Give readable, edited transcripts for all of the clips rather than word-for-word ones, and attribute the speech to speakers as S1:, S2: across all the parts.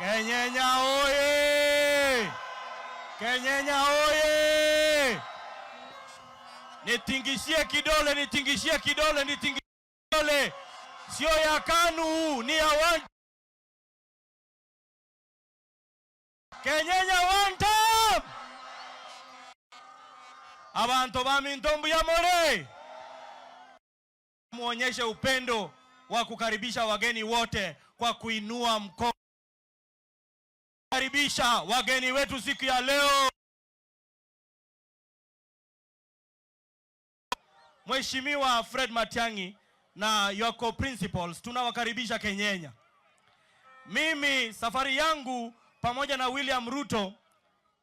S1: Kenyenya oye! Kenyenya oye! Nitingishie kidole, nitingishie kidole, nitingishie kidole. Sio ya KANU, ni ya one. Kenyenya one time. Abantu bamintombu ya more. Muonyeshe upendo wa kukaribisha wageni wote kwa kuinua mkono. Karibisha wageni wetu siku ya leo. Mheshimiwa Fred Matiang'i na Yoko Principals, tunawakaribisha Kenyenya. Mimi safari yangu pamoja na William Ruto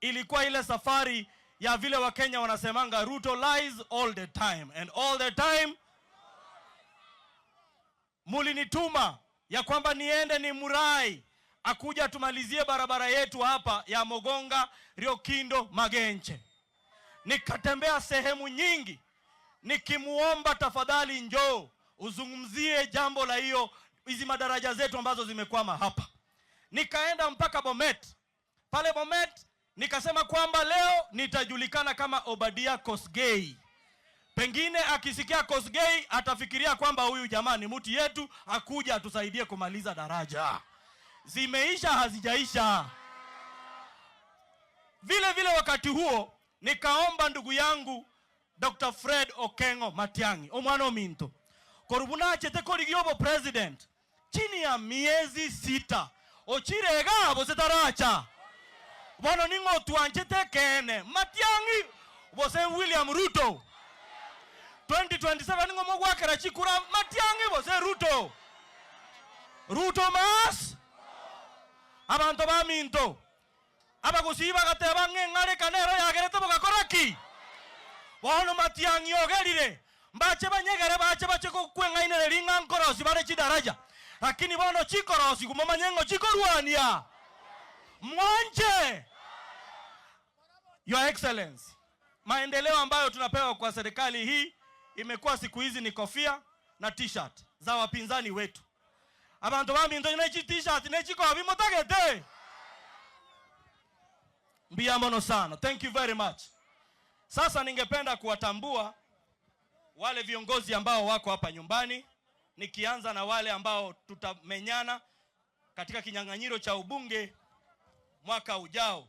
S1: ilikuwa ile safari ya vile Wakenya wanasemanga Ruto lies all the time, and all the time mulinituma ya kwamba niende ni Murai akuja tumalizie barabara yetu hapa ya Mogonga, Riokindo, Magenche. Nikatembea sehemu nyingi nikimuomba tafadhali njoo uzungumzie jambo la hizi madaraja zetu ambazo zimekwama hapa. Nikaenda mpaka Bomet. Pale Bomet nikasema kwamba leo nitajulikana kama Obadia Kosgei. Pengine akisikia Kosgei atafikiria kwamba huyu jamani mtu yetu akuja atusaidie kumaliza daraja. Zimeisha hazijaisha. Vile vile wakati huo nikaomba ndugu yangu Dr. Fred Okengo Matiang'i omwana minto korubuna achete korigiobo president chini ya miezi 6 ochirega bosetaracha bono ningo tuanchete kene Matiang'i bose William Ruto 2027 ningo mogwakera chikura Matiang'i bose Ruto mas abantu baminto abagusiba gateba ngengare kanero yagerete bogakoraki bono Matiang'i ogerire mbache banyegere bache kokwengaine ringa nkorosi bare chidaraja lakini bono chikorosi kumamanyengo chikorwania mwanje. Your Excellency, maendeleo ambayo tunapewa kwa serikali hii imekuwa siku hizi ni kofia na t-shirt za wapinzani wetu. Abantu baminto ina t-shirt na chiko bimotagete mbiamono sana. Thank you very much. Sasa ningependa kuwatambua wale viongozi ambao wako hapa nyumbani, nikianza na wale ambao tutamenyana katika kinyang'anyiro cha ubunge mwaka ujao.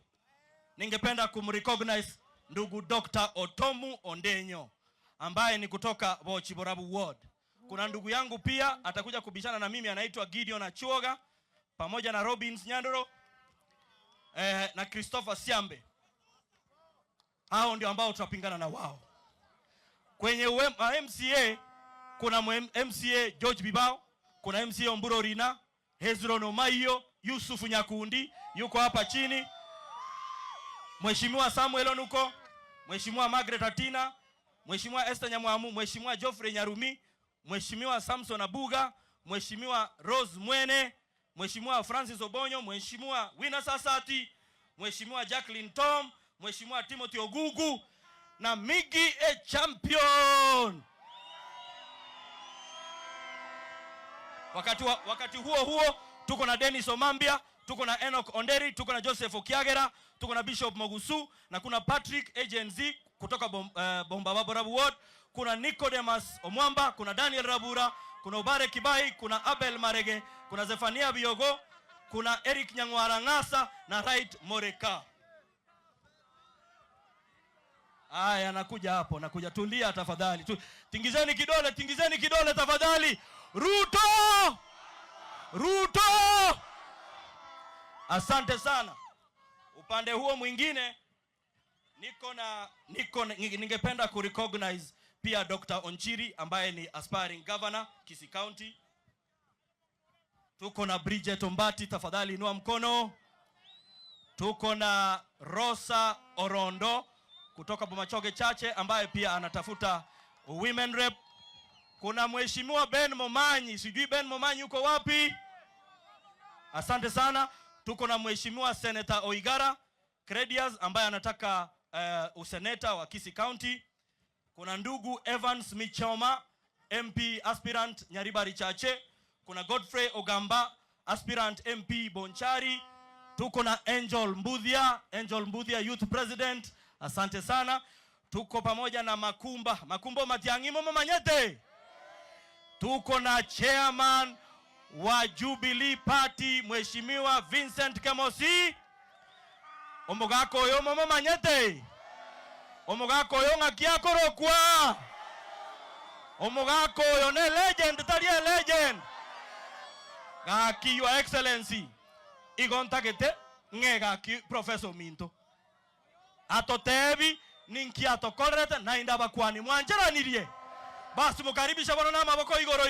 S1: Ningependa kumrecognize ndugu Dr. Otomu Ondenyo ambaye ni kutoka Bochiborabu Ward. Kuna ndugu yangu pia atakuja kubishana na mimi anaitwa Gideon Achuoga pamoja na Robins Nyandoro na Christopher Siambe. Hao ndio ambao tutapingana na wao. Kwenye MCA kuna MCA George Bibao, kuna MCA Omburo Rina, Hezron Omayo, Yusuf Nyakundi yuko hapa chini. Mheshimiwa Samuel Onuko, Mheshimiwa Margaret Atina, Mheshimiwa Esther Nyamwamu, Mheshimiwa Geoffrey Nyarumi, Mheshimiwa Samson Abuga, Mheshimiwa Rose Mwene, Mheshimiwa Francis Obonyo, Mheshimiwa Wina Sasati, Mheshimiwa Jacqueline Tom, Mheshimiwa Timothy Ogugu na Migi Champion. Wakati huo tuko na Dennis Omambia, tuko na Enoch Onderi, tuko na Joseph Okiagera, tuko na Bishop Mogusu na kuna Patrick Agency kutoka Bombaba Rabu Ward, kuna Nicodemus Omwamba, kuna Daniel Rabura, kuna Obare Kibai, kuna Abel Marege, kuna Zefania Biogo, kuna Eric Nyangwara Ngasa na Right Moreka. Aya, nakuja hapo, nakuja. Tulia tafadhali. Tingizeni kidole tafadhali. Ruto! Asante sana. Upande huo mwingine ningependa kurecognize pia Dr. Onchiri ambaye ni aspiring governor Kisii County. Tuko na Bridget Ombati, tafadhali inua mkono. Tuko na Rosa Orondo kutoka Bomachoge Chache ambaye pia anatafuta women rep. Kuna Mheshimiwa Ben Momanyi, sijui Ben Momanyi yuko wapi? Asante sana. Tuko na Mheshimiwa Senator Oigara Credias ambaye anataka useneta wa Kisii County. Kuna ndugu Evans Michoma, MP aspirant Nyaribari Chache. Kuna Godfrey Ogamba, aspirant MP Bonchari. Tuko na Angel Mbuthia Youth President. Asante sana. Tuko pamoja na Makumbo Matiang'i Momo Manyete. Tuko na Chairman wa Jubilee Party Mheshimiwa Vincent Kemosi. Omugako yo Momo Manyete. Omugako yo ngakiako rokwa. Omugako yo ne legend, tarie legend. Gaki Your Excellency. Igontakete ngegaki Professor Minto. Atotebi ninkiato korete na indaba kwani mwanjera nirie. Basi mukaribisha bwana na maboko igoro.